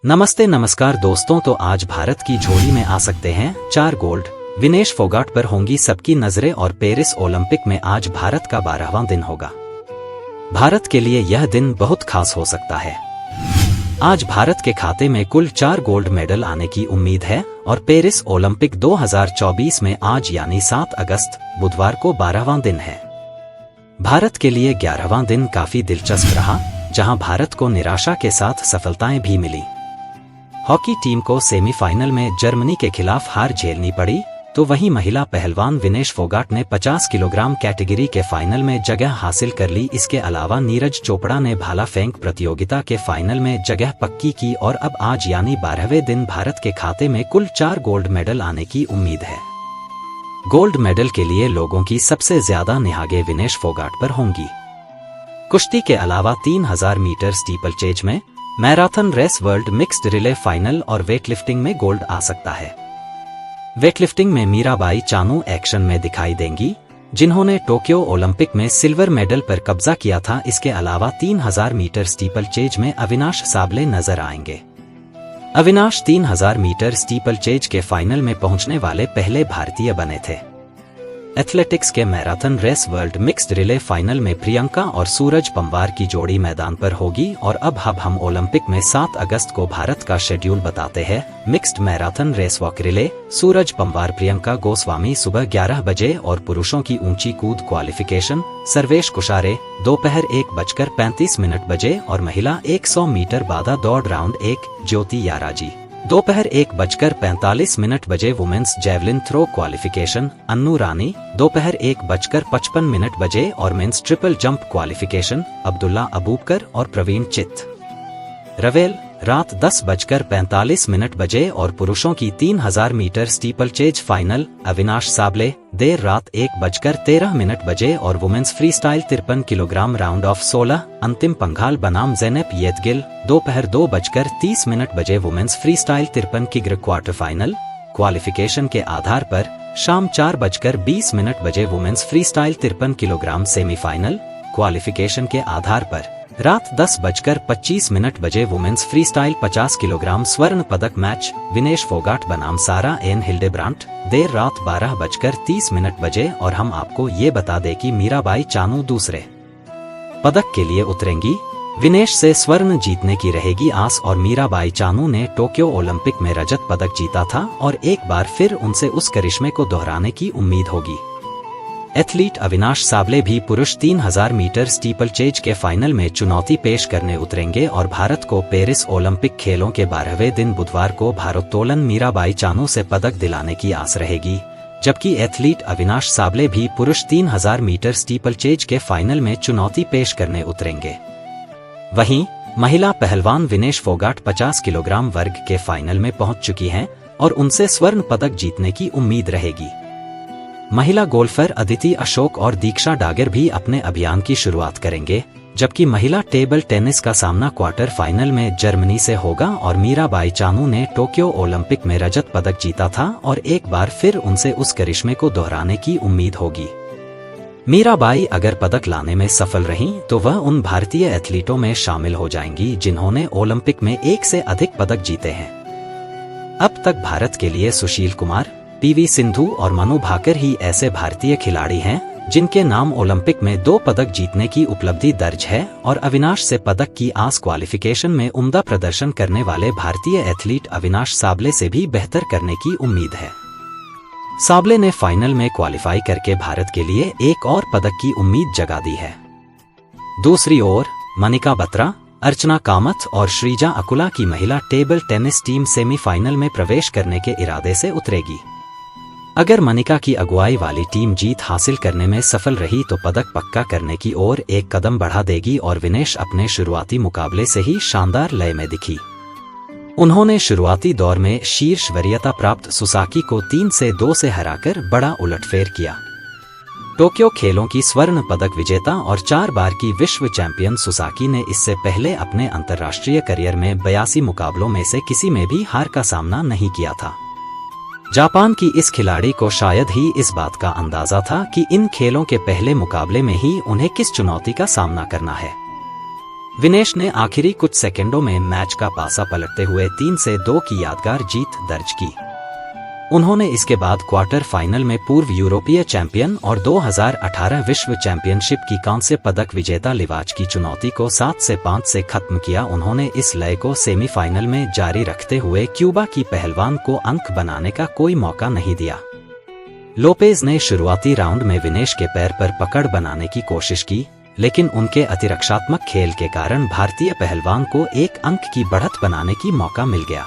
नमस्ते नमस्कार दोस्तों, तो आज भारत की झोली में आ सकते हैं 4 गोल्ड। विनेश फोगाट पर होंगी सबकी नजरें और पेरिस ओलंपिक में आज भारत का 12वां दिन होगा। भारत के लिए यह दिन बहुत खास हो सकता है। आज भारत के खाते में कुल 4 गोल्ड मेडल आने की उम्मीद है और पेरिस ओलंपिक 2024 में आज यानी 7 अगस्त बुधवार को 12वां दिन है। भारत के लिए 11वां दिन काफी दिलचस्प रहा, जहां भारत को निराशा के साथ सफलताएं भी मिली। हॉकी टीम को सेमीफाइनल में जर्मनी के खिलाफ हार झेलनी पड़ी, तो वहीं महिला पहलवान विनेश फोगाट ने 50 किलोग्राम कैटेगरी के फाइनल में जगह हासिल कर ली। इसके अलावा नीरज चोपड़ा ने भाला फेंक प्रतियोगिता के फाइनल में जगह पक्की की और अब आज यानी 12वें दिन भारत के खाते में कुल 4 गोल्ड मेडल आने की उम्मीद है। गोल्ड मेडल के लिए लोगों की सबसे ज्यादा निगाहें विनेश फोगाट पर होंगी। कुश्ती के अलावा 3000 मीटर स्टीपलचेज में, marathon race, world mixed relay final और वेटलिफ्टिंग में गोल्ड आ सकता है। वेटलिफ्टिंग में मीराबाई चानू एक्शन में दिखाई देंगी, जिन्होंने टोक्यो ओलंपिक में सिल्वर मेडल पर कब्जा किया था। इसके अलावा 3000 मीटर स्टीपलचेज में अविनाश साबले नजर आएंगे। अविनाश 3000 मीटर स्टीपलचेज के फाइनल में पहुंचने वाले पहले भारतीय बने थे। एथलेटिक्स के marathon race, world mixed relay final में प्रियंका और सूरज पंवार की जोड़ी मैदान पर होगी। और अब हम ओलंपिक में 7 अगस्त को भारत का शेड्यूल बताते हैं। Mixed marathon race walk relay, Suraj Panwar Priyanka Goswami सुबह 11 बजे और पुरुषों की ऊंची कूद क्वालिफिकेशन सर्वेश कुशारे दोपहर 1:35 बजे और महिला 100 मीटर बाधा दौड़ राउंड 1 ज्योति याराजी दोपहर 1:45 बजे। Women's javelin throw qualification Annu Rani दोपहर 1:55 बजे और men's triple jump qualification Abdulla Aboobacker और प्रवीण चित रवेल रात 10:45 बजे और पुरुषों की 3000 metre steeplechase final Avinash Sable देर रात 1:13 बजे और women's freestyle 53 kilogram round of 16 Antim Panghal बनाम ज़ैनब येदगिल दोपहर 2:30 बजे। वुमेन्स फ्रीस्टाइल 53 किग्र क्वार्टर फाइनल क्वालिफिकेशन के आधार पर शाम 4:20 बजे। Women's freestyle 53 kilogram semifinal qualification के आधार पर रात 10:25 बजे। वुमेन्स फ्रीस्टाइल 50 किलोग्राम स्वर्ण पदक मैच विनेश फोगाट बनाम सारा एन हिल्डेब्रांट देर रात 12:30 बजे। और हम आपको ये बता दें कि मीराबाई चानू दूसरे पदक के लिए उतरेंगी। विनेश से स्वर्ण जीतने की रहेगी आस और मीराबाई चानू ने टोक्यो ओलंपिक में रजत पदक जीता था और एक बार फिर उनसे उस करिश्मे को दोहराने की उम्मीद होगी। एथलीट अविनाश साबले भी पुरुष 3000 मीटर स्टीपलचेज के फाइनल में चुनौती पेश करने उतरेंगे और भारत को पेरिस ओलंपिक खेलों के 12वें दिन बुधवार को भारोत्तोलन मीराबाई चानू से पदक दिलाने की आस रहेगी। जबकि एथलीट अविनाश साबले भी पुरुष 3000 मीटर स्टीपलचेज के फाइनल में चुनौती पेश करने उतरेंगे। वहीं महिला पहलवान विनेश फोगाट 50 किलोग्राम वर्ग के फाइनल में पहुंच चुकी हैं और उनसे स्वर्ण पदक जीतने की उम्मीद रहेगी। महिला गोल्फर अदिति अशोक और दीक्षा डागर भी अपने अभियान की शुरुआत करेंगे, जबकि महिला टेबल टेनिस का सामना क्वार्टर फाइनल में जर्मनी से होगा और मीराबाई चानू ने टोक्यो ओलंपिक में रजत पदक जीता था और एक बार फिर उनसे उस करिश्मे को दोहराने की उम्मीद होगी। मीराबाई अगर पदक लाने में सफल रहीं तो वह उन भारतीय एथलीटों में शामिल हो जाएंगी जिन्होंने ओलंपिक में 1 से अधिक पदक जीते हैं। अब तक भारत के लिए सुशील कुमार, पीवी सिंधु और मनु भाकर ही ऐसे भारतीय खिलाड़ी हैं जिनके नाम ओलंपिक में 2 पदक जीतने की उपलब्धि दर्ज है और अविनाश से पदक की आस क्वालिफिकेशन में उम्दा प्रदर्शन करने वाले भारतीय एथलीट अविनाश साबले से भी बेहतर करने की उम्मीद है। साबले ने फाइनल में क्वालिफाई करके भारत के लिए एक और पदक की उम्मीद जगा दी है। दूसरी ओर मनिका बत्रा, अर्चना कामत और श्रीजा अकुला की महिला टेबल टेनिस टीम सेमीफाइनल में प्रवेश करने के इरादे से उतरेगी। अगर मनिका की अगुवाई वाली टीम जीत हासिल करने में सफल रही तो पदक पक्का करने की ओर एक कदम बढ़ा देगी और विनेश अपने शुरुआती मुकाबले से ही शानदार लय में दिखी। उन्होंने शुरुआती दौर में शीर्ष वरीयता प्राप्त सुसाकी को 3-2 से हराकर बड़ा उलटफेर किया। टोक्यो खेलों की स्वर्ण पदक विजेता और 4 बार की विश्व चैंपियन सुसाकी ने इससे पहले अपने अंतर्राष्ट्रीय करियर में 82 मुकाबलों में से किसी में भी हार का सामना नहीं किया था। जापान की इस खिलाड़ी को शायद ही इस बात का अंदाजा था कि इन खेलों के पहले मुकाबले में ही उन्हें किस चुनौती का सामना करना है। विनेश ने आखिरी कुछ सेकंडों में मैच का पासा पलटते हुए 3-2 की यादगार जीत दर्ज की। उन्होंने इसके बाद क्वार्टर फाइनल में पूर्व यूरोपीय चैंपियन और 2018 विश्व चैंपियनशिप की कांस्य पदक विजेता लिवाच की चुनौती को 7-5 से खत्म किया। उन्होंने इस लय को सेमीफाइनल में जारी रखते हुए क्यूबा की पहलवान को अंक बनाने का कोई मौका नहीं दिया। लोपेज ने शुरुआती राउंड में विनेश के पैर पर पकड़ बनाने की कोशिश की, लेकिन उनके अतिरक्षात्मक खेल के कारण भारतीय पहलवान को 1 अंक की बढ़त बनाने की मौका मिल गया।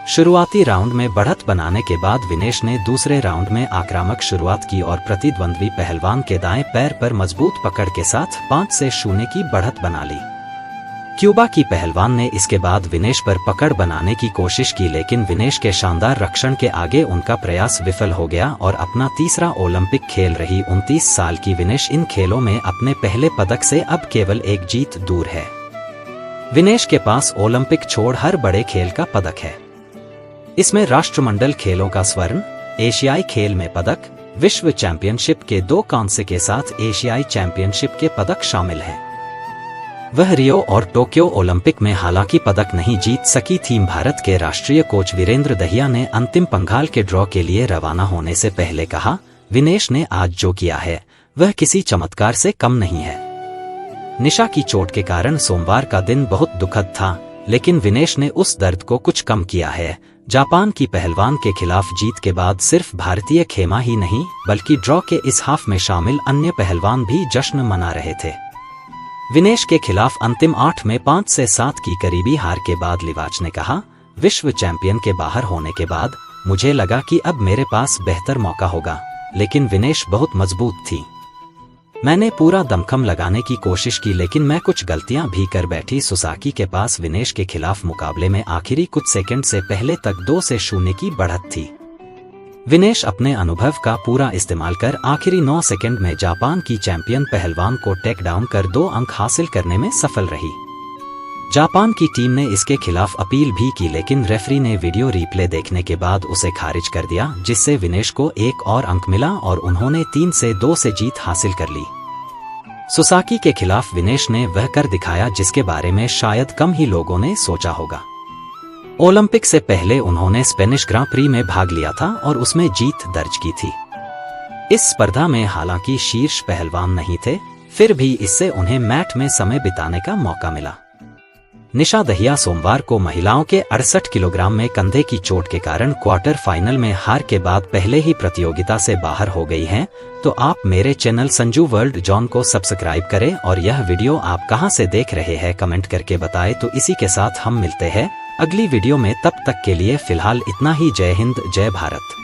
शुरुआती राउंड में बढ़त बनाने के बाद विनेश ने दूसरे राउंड में आक्रामक शुरुआत की और प्रतिद्वंद्वी पहलवान के दाएं पैर पर मजबूत पकड़ के साथ 5-0 की बढ़त बना ली। क्यूबा की पहलवान ने इसके बाद विनेश पर पकड़ बनाने की कोशिश की, लेकिन विनेश के शानदार रक्षण के आगे उनका प्रयास विफल हो गया और अपना तीसरा ओलंपिक खेल रही 29 साल की विनेश इन खेलों में अपने पहले पदक से अब केवल 1 जीत दूर है। विनेश के पास ओलंपिक छोड़ हर बड़े खेल का पदक है। इसमें राष्ट्रमंडल खेलों का स्वर्ण, एशियाई खेल में पदक, विश्व चैंपियनशिप के 2 कांस्य के साथ एशियाई चैंपियनशिप के पदक शामिल हैं। वह रियो और टोक्यो ओलंपिक में हालांकि पदक नहीं जीत सकी थी। भारत के राष्ट्रीय कोच वीरेंद्र दहिया ने अंतिम पंगाल के ड्रॉ के लिए रवाना होने से पहले कहा, विनेश ने आज जो किया है वह किसी चमत्कार से कम नहीं है। निशा की चोट के कारण सोमवार का दिन बहुत दुखद था, लेकिन विनेश ने उस दर्द को कुछ कम किया है। जापान की पहलवान के खिलाफ जीत के बाद सिर्फ भारतीय खेमा ही नहीं बल्कि ड्रॉ के इस हाफ में शामिल अन्य पहलवान भी जश्न मना रहे थे। विनेश के खिलाफ अंतिम 8 में 5-7 की करीबी हार के बाद लिवाच ने कहा, विश्व चैंपियन के बाहर होने के बाद मुझे लगा कि अब मेरे पास बेहतर मौका होगा, लेकिन विनेश बहुत मजबूत थी। मैंने पूरा दमखम लगाने की कोशिश की, लेकिन मैं कुछ गलतियां भी कर बैठी। सुसाकी के पास विनेश के खिलाफ मुकाबले में आखिरी कुछ सेकंड से पहले तक 2-0 की बढ़त थी। विनेश अपने अनुभव का पूरा इस्तेमाल कर आखिरी 9 सेकंड में जापान की चैंपियन पहलवान को टेक डाउन कर 2 अंक हासिल करने में सफल रही। जापान की टीम ने इसके खिलाफ अपील भी की, लेकिन रेफरी ने वीडियो रिप्ले देखने के बाद उसे खारिज कर दिया, जिससे विनेश को 1 और अंक मिला और उन्होंने 3-2 से जीत हासिल कर ली। सुसाकी के खिलाफ विनेश ने वह कर दिखाया जिसके बारे में शायद कम ही लोगों ने सोचा होगा। ओलंपिक से पहले उन्होंने स्पेनिश ग्रां प्री में भाग लिया था और उसमें जीत दर्ज की थी। इस स्पर्धा में हालांकि शीर्ष पहलवान नहीं थे, फिर भी इससे उन्हें मैट में समय बिताने का मौका मिला। निशा दहिया सोमवार को महिलाओं के 68 किलोग्राम में कंधे की चोट के कारण क्वार्टर फाइनल में हार के बाद पहले ही प्रतियोगिता से बाहर हो गई हैं। तो आप मेरे चैनल संजू वर्ल्ड जॉन को सब्सक्राइब करें और यह वीडियो आप कहां से देख रहे हैं कमेंट करके बताएं। तो इसी के साथ हम मिलते हैं अगली वीडियो में, तब तक के लिए फिलहाल इतना ही। जय हिंद, जय भारत।